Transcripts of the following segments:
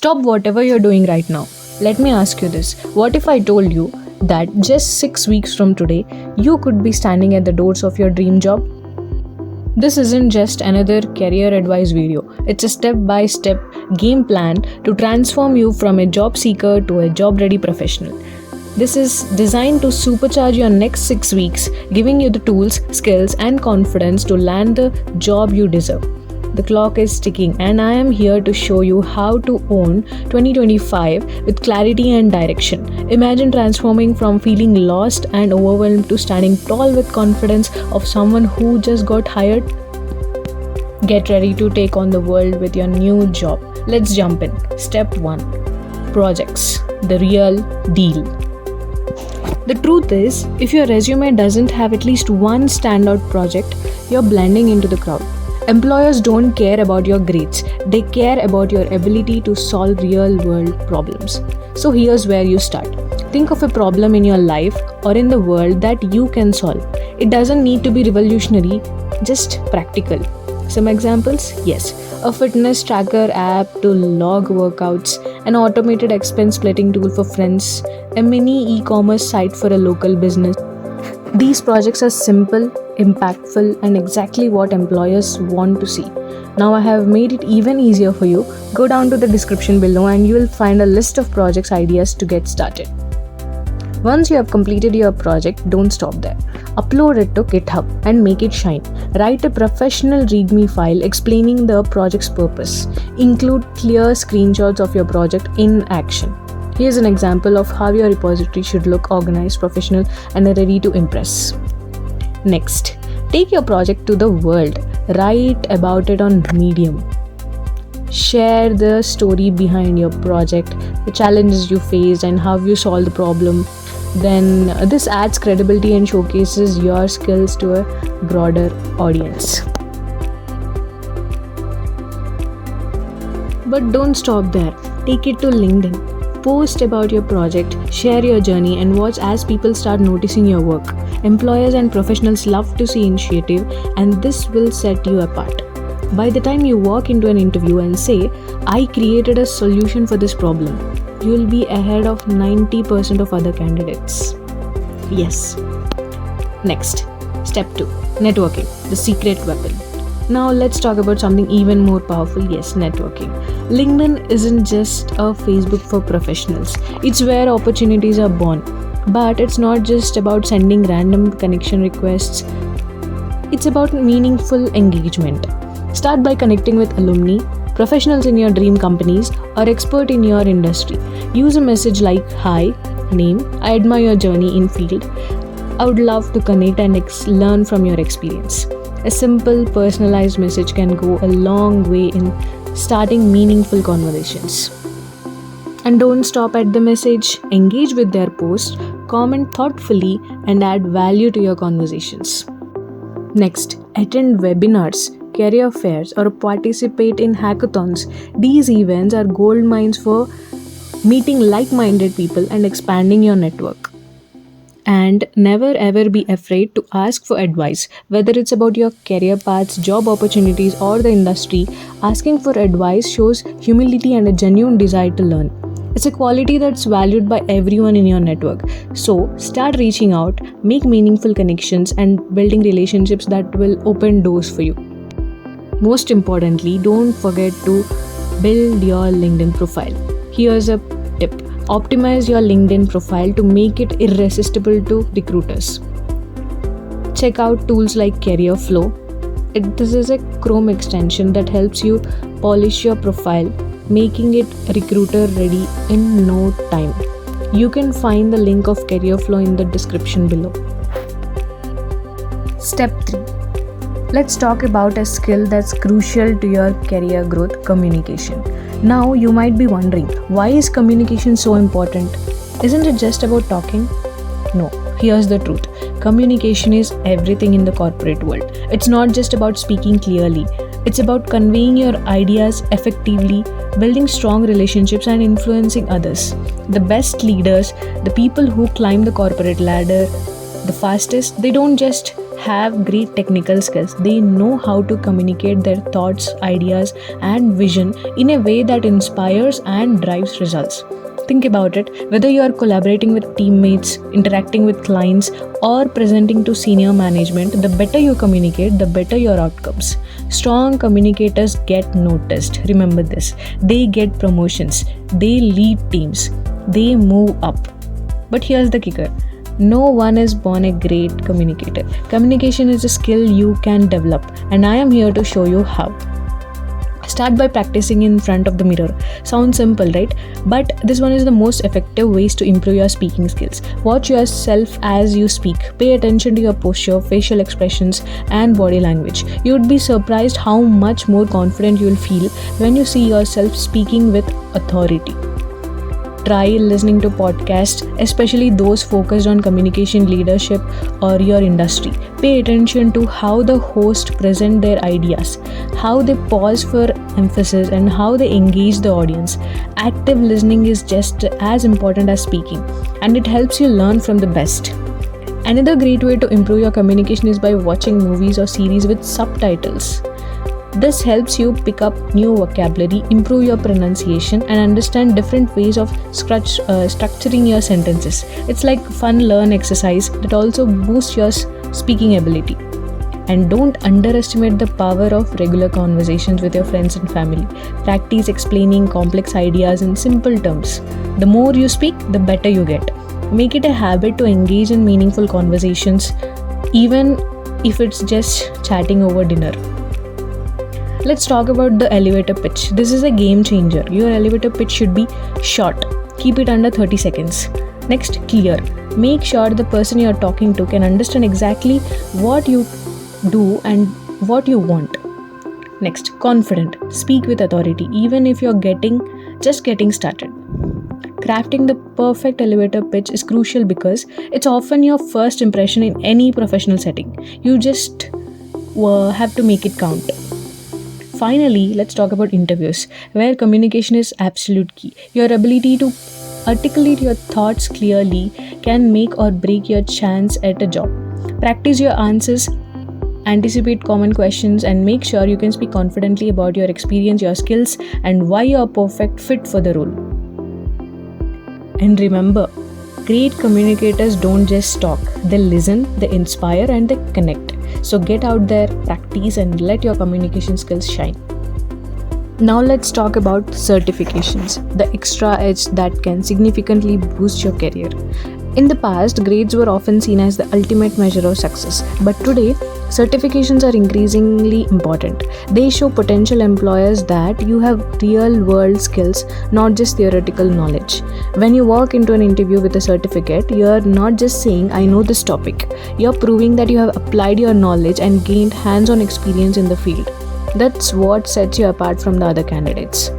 Stop whatever you're doing right now. Let me ask you this. What if I told you that just 6 weeks from today, you could be standing at the doors of your dream job? This isn't just another career advice video. It's a step-by-step game plan to transform you from a job seeker to a job-ready professional. This is designed to supercharge your next 6 weeks, giving you the tools, skills, and confidence to land the job you deserve. The clock is ticking, and I am here to show you how to own 2025 with clarity and direction. Imagine transforming from feeling lost and overwhelmed to standing tall with confidence of someone who just got hired. Get ready to take on the world with your new job. Let's jump in. Step 1. Projects. The real deal. The truth is, if your resume doesn't have at least one standout project, you're blending into the crowd. Employers don't care about your grades, they care about your ability to solve real-world problems. So here's where you start. Think of a problem in your life or in the world that you can solve. It doesn't need to be revolutionary, just practical. Some examples? Yes, a fitness tracker app to log workouts, an automated expense splitting tool for friends, a mini e-commerce site for a local business. These projects are simple, impactful, and exactly what employers want to see. Now I have made it even easier for you. Go down to the description below and you will find a list of projects ideas to get started. Once you have completed your project, don't stop there. Upload it to GitHub and make it shine. Write a professional README file explaining the project's purpose. Include clear screenshots of your project in action. Here's an example of how your repository should look: organized, professional, and ready to impress. Next, take your project to the world. Write about it on Medium. Share the story behind your project, the challenges you faced, and how you solved the problem. Then this adds credibility and showcases your skills to a broader audience. But don't stop there. Take it to LinkedIn. Post about your project, share your journey, and watch as people start noticing your work. Employers and professionals love to see initiative, and this will set you apart. By the time you walk into an interview and say, "I created a solution for this problem," you will be ahead of 90% of other candidates. Yes. Next, step 2. Networking, the secret weapon. Now let's talk about something even more powerful. Yes, networking. LinkedIn isn't just a Facebook for professionals. It's where opportunities are born. But it's not just about sending random connection requests. It's about meaningful engagement. Start by connecting with alumni, professionals in your dream companies, or expert in your industry. Use a message like, "Hi, name, I admire your journey in field. I would love to connect and learn from your experience." A simple, personalized message can go a long way in starting meaningful conversations. And don't stop at the message. Engage with their post, comment thoughtfully, and add value to your conversations. Next, attend webinars, career fairs, or participate in hackathons. These events are gold mines for meeting like-minded people and expanding your network. And never ever be afraid to ask for advice. Whether it's about your career paths, job opportunities, or the industry, asking for advice shows humility and a genuine desire to learn. It's a quality that's valued by everyone in your network. So start reaching out, make meaningful connections, and building relationships that will open doors for you. Most importantly, don't forget to build your LinkedIn profile. Here's a tip. Optimize your LinkedIn profile to make it irresistible to recruiters. Check out tools like Career Flow. This is a Chrome extension that helps you polish your profile, making it recruiter ready in no time. You can find the link of Career Flow in the description below. Step 3. Let's talk about a skill that's crucial to your career growth: communication. Now you might be wondering, why is communication so important? Isn't it just about talking? No, here's the truth. Communication is everything in the corporate world. It's not just about speaking clearly. It's about conveying your ideas effectively, building strong relationships, and influencing others. The best leaders, the people who climb the corporate ladder the fastest, they don't just have great technical skills. They know how to communicate their thoughts, ideas, and vision in a way that inspires and drives results. Think about it, whether you are collaborating with teammates, interacting with clients, or presenting to senior management, the better you communicate, the better your outcomes. Strong communicators get noticed. Remember this. They get promotions, they lead teams, they move up. But here's the kicker. No one is born a great communicator. Communication is a skill you can develop, and I am here to show you how. Start by practicing in front of the mirror. Sounds simple, right? But this one is the most effective ways to improve your speaking skills. Watch yourself as you speak. Pay attention to your posture, facial expressions, and body language. You would be surprised how much more confident you will feel when you see yourself speaking with authority. Try listening to podcasts, especially those focused on communication leadership or your industry. Pay attention to how the host present their ideas, how they pause for emphasis, and how they engage the audience. Active listening is just as important as speaking, and it helps you learn from the best. Another great way to improve your communication is by watching movies or series with subtitles. This helps you pick up new vocabulary, improve your pronunciation, and understand different ways of structuring your sentences. It's like fun learn exercise that also boosts your speaking ability. And don't underestimate the power of regular conversations with your friends and family. Practice explaining complex ideas in simple terms. The more you speak, the better you get. Make it a habit to engage in meaningful conversations, even if it's just chatting over dinner. Let's talk about the elevator pitch. This is a game changer. Your elevator pitch should be short. Keep it under 30 seconds. Next, clear. Make sure the person you are talking to can understand exactly what you do and what you want. Next, confident. Speak with authority, even if you're just getting started. Crafting the perfect elevator pitch is crucial because it's often your first impression in any professional setting. You just have to make it count. Finally, let's talk about interviews, where communication is absolute key. Your ability to articulate your thoughts clearly can make or break your chance at a job. Practice your answers, anticipate common questions, and make sure you can speak confidently about your experience, your skills, and why you're a perfect fit for the role. And remember, great communicators don't just talk, they listen, they inspire, and they connect. So get out there, practice, and let your communication skills shine. Now let's talk about certifications, the extra edge that can significantly boost your career. In the past, grades were often seen as the ultimate measure of success, but today, certifications are increasingly important. They show potential employers that you have real-world skills, not just theoretical knowledge. When you walk into an interview with a certificate, you're not just saying, I know this topic. You're proving that you have applied your knowledge and gained hands-on experience in the field. That's what sets you apart from the other candidates.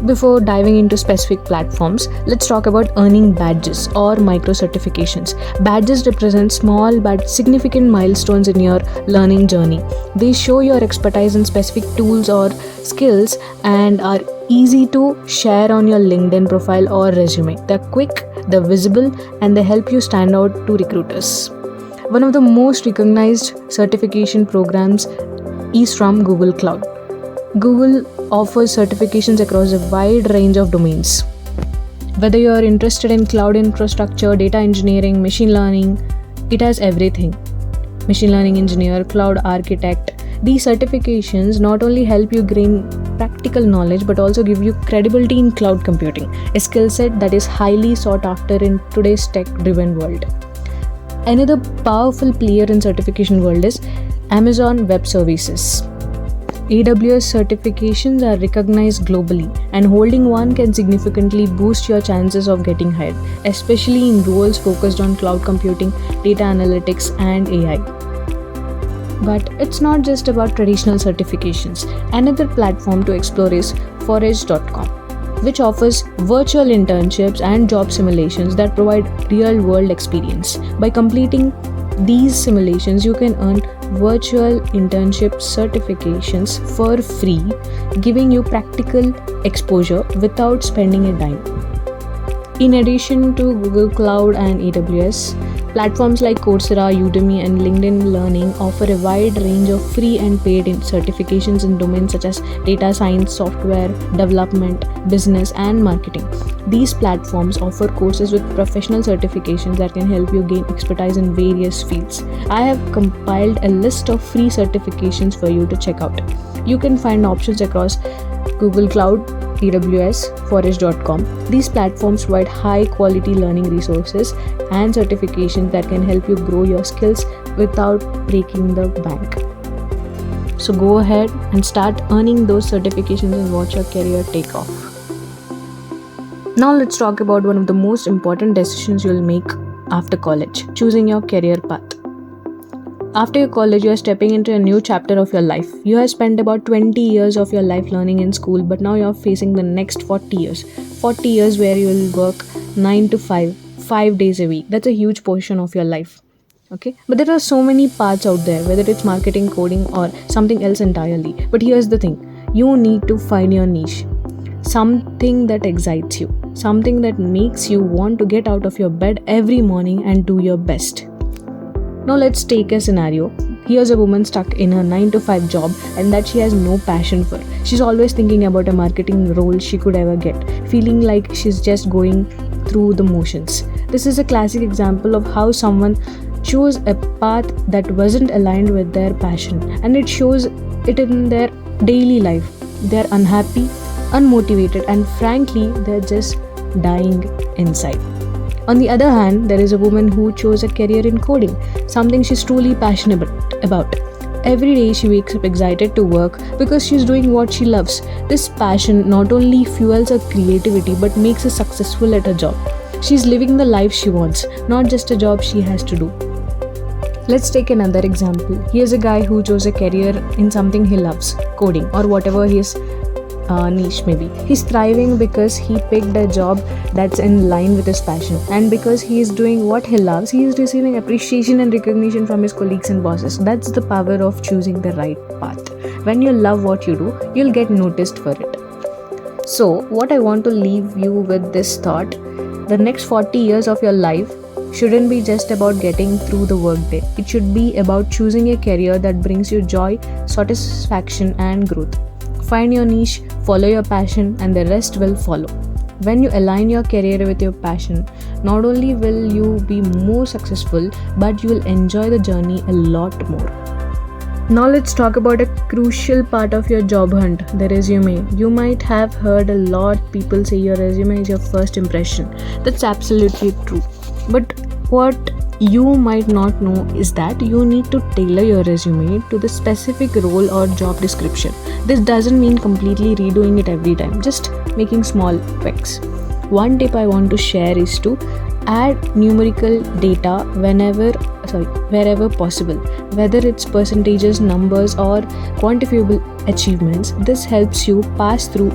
Before diving into specific platforms, let's talk about earning badges or micro-certifications. Badges represent small but significant milestones in your learning journey. They show your expertise in specific tools or skills and are easy to share on your LinkedIn profile or resume. They're quick, they're visible, and they help you stand out to recruiters. One of the most recognized certification programs is from Google Cloud. Google offers certifications across a wide range of domains. Whether you are interested in cloud infrastructure, data engineering, machine learning, it has everything. Machine learning engineer, cloud architect. These certifications not only help you gain practical knowledge but also give you credibility in cloud computing, a skill set that is highly sought after in today's tech-driven world. Another powerful player in certification world is Amazon Web Services. AWS certifications are recognized globally, and holding one can significantly boost your chances of getting hired, especially in roles focused on cloud computing, data analytics, and AI. But it's not just about traditional certifications. Another platform to explore is forage.com, which offers virtual internships and job simulations that provide real-world experience. By completing these simulations, you can earn virtual internship certifications for free, giving you practical exposure without spending a dime. In addition to Google Cloud and AWS, Platforms like Coursera, Udemy, and LinkedIn Learning offer a wide range of free and paid certifications in domains such as data science, software development, business, and marketing. These platforms offer courses with professional certifications that can help you gain expertise in various fields. I have compiled a list of free certifications for you to check out. You can find options across Google Cloud, AWS, Forest.com. These platforms provide high quality learning resources and certifications that can help you grow your skills without breaking the bank. So go ahead and start earning those certifications and watch your career take off. Now let's talk about one of the most important decisions you'll make after college, choosing your career path. After your college, you are stepping into a new chapter of your life. You have spent about 20 years of your life learning in school, but now you are facing the next 40 years. 40 years where you will work 9 to 5, 5 days a week. That's a huge portion of your life. Okay, but there are so many paths out there, whether it's marketing, coding, or something else entirely. But here's the thing, you need to find your niche. Something that excites you, something that makes you want to get out of your bed every morning and do your best. Now let's take a scenario. Here's a woman stuck in her 9 to 5 job and that she has no passion for. She's always thinking about a marketing role she could ever get, feeling like she's just going through the motions. This is a classic example of how someone chose a path that wasn't aligned with their passion, and it shows it in their daily life. They're unhappy, unmotivated, and frankly, they're just dying inside. On the other hand, there is a woman who chose a career in coding, something she's truly passionate about. Every day she wakes up excited to work because she's doing what she loves. This passion not only fuels her creativity but makes her successful at her job. She's living the life she wants, not just a job she has to do. Let's take another example. Here's a guy who chose a career in something he loves, coding or whatever his niche maybe. He's thriving because he picked a job that's in line with his passion, and because he is doing what he loves, he is receiving appreciation and recognition from his colleagues and bosses. That's the power of choosing the right path. When you love what you do, you'll get noticed for it. So what I want to leave you with this thought: the next 40 years of your life shouldn't be just about getting through the workday. It should be about choosing a career that brings you joy, satisfaction, and growth. Find your niche, follow your passion, and the rest will follow. When you align your career with your passion, not only will you be more successful, but you will enjoy the journey a lot more. Now let's talk about a crucial part of your job hunt, the resume. You might have heard a lot of people say your resume is your first impression. That's absolutely true. But what you might not know is that you need to tailor your resume to the specific role or job description. This doesn't mean completely redoing it every time, just making small tweaks. One tip I want to share is to add numerical data wherever possible, whether it's percentages, numbers, or quantifiable achievements. This helps you pass through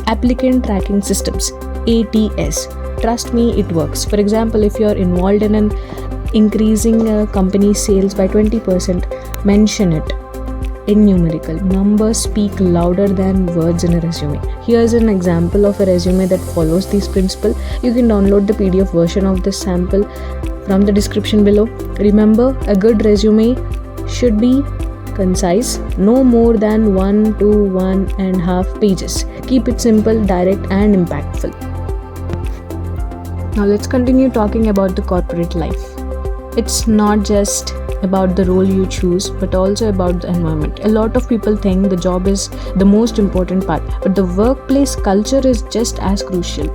applicant tracking systems, ATS. Trust me, it works. For example, if you're involved in an increasing a company's sales by 20%, mention it in numerical. Numbers speak louder than words in a resume. Here's an example of a resume that follows this principle. You can download the PDF version of this sample from the description below. Remember, a good resume should be concise, no more than 1 to 1.5 pages. Keep it simple, direct, and impactful. Now let's continue talking about the corporate life. It's not just about the role you choose, but also about the environment. A lot of people think the job is the most important part, but the workplace culture is just as crucial.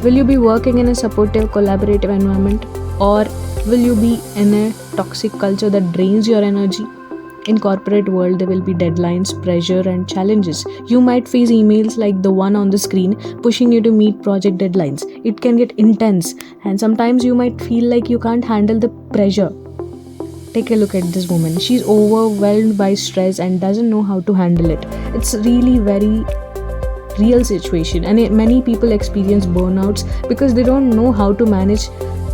Will you be working in a supportive, collaborative environment, or will you be in a toxic culture that drains your energy? In corporate world, there will be deadlines, pressure, and challenges. You might face emails like the one on the screen pushing you to meet project deadlines. It can get intense, and sometimes you might feel like you can't handle the pressure. Take a look at this woman. She's overwhelmed by stress and doesn't know how to handle it. It's really very real situation, and many people experience burnouts because they don't know how to manage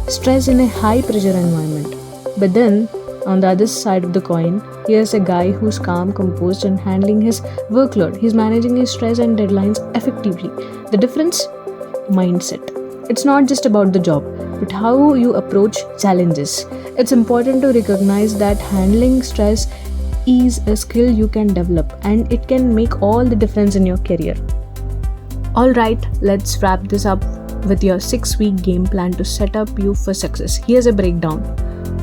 stress in a high pressure environment. But then, on the other side of the coin, here's a guy who's calm, composed, and handling his workload. He's managing his stress and deadlines effectively. The difference? Mindset. It's not just about the job, but how you approach challenges. It's important to recognize that handling stress is a skill you can develop and it can make all the difference in your career. Alright, let's wrap this up with your 6-week game plan to set up you for success. Here's a breakdown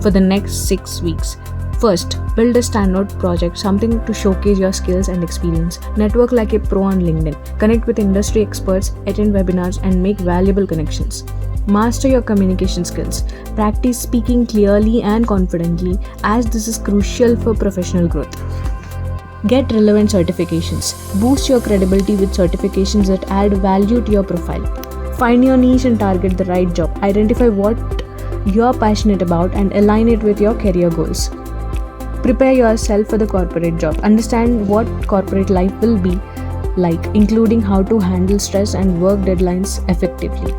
for the next 6 weeks. First, build a standout project, something to showcase your skills and experience. Network like a pro on LinkedIn. Connect with industry experts, attend webinars, and make valuable connections. Master your communication skills. Practice speaking clearly and confidently, as this is crucial for professional growth. Get relevant certifications. Boost your credibility with certifications that add value to your profile. Find your niche and target the right job. Identify what you're passionate about and align it with your career goals. Prepare yourself for the corporate job. Understand what corporate life will be like, including how to handle stress and work deadlines effectively.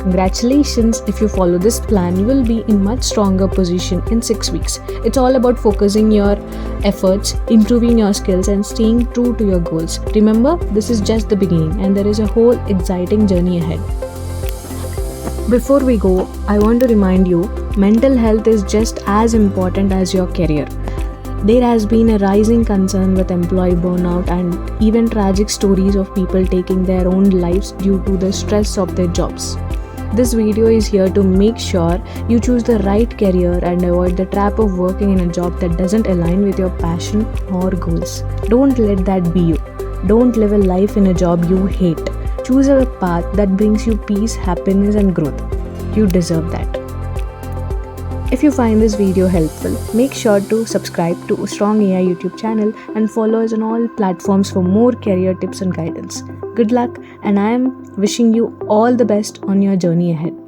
Congratulations, if you follow this plan, you will be in much stronger position in 6 weeks. It's all about focusing your efforts, improving your skills and staying true to your goals. Remember, this is just the beginning and there is a whole exciting journey ahead. Before we go, I want to remind you, mental health is just as important as your career. There has been a rising concern with employee burnout and even tragic stories of people taking their own lives due to the stress of their jobs. This video is here to make sure you choose the right career and avoid the trap of working in a job that doesn't align with your passion or goals. Don't let that be you. Don't live a life in a job you hate. Choose a path that brings you peace, happiness, and growth. You deserve that. If you find this video helpful, make sure to subscribe to Strong AI YouTube channel and follow us on all platforms for more career tips and guidance. Good luck, and I am wishing you all the best on your journey ahead.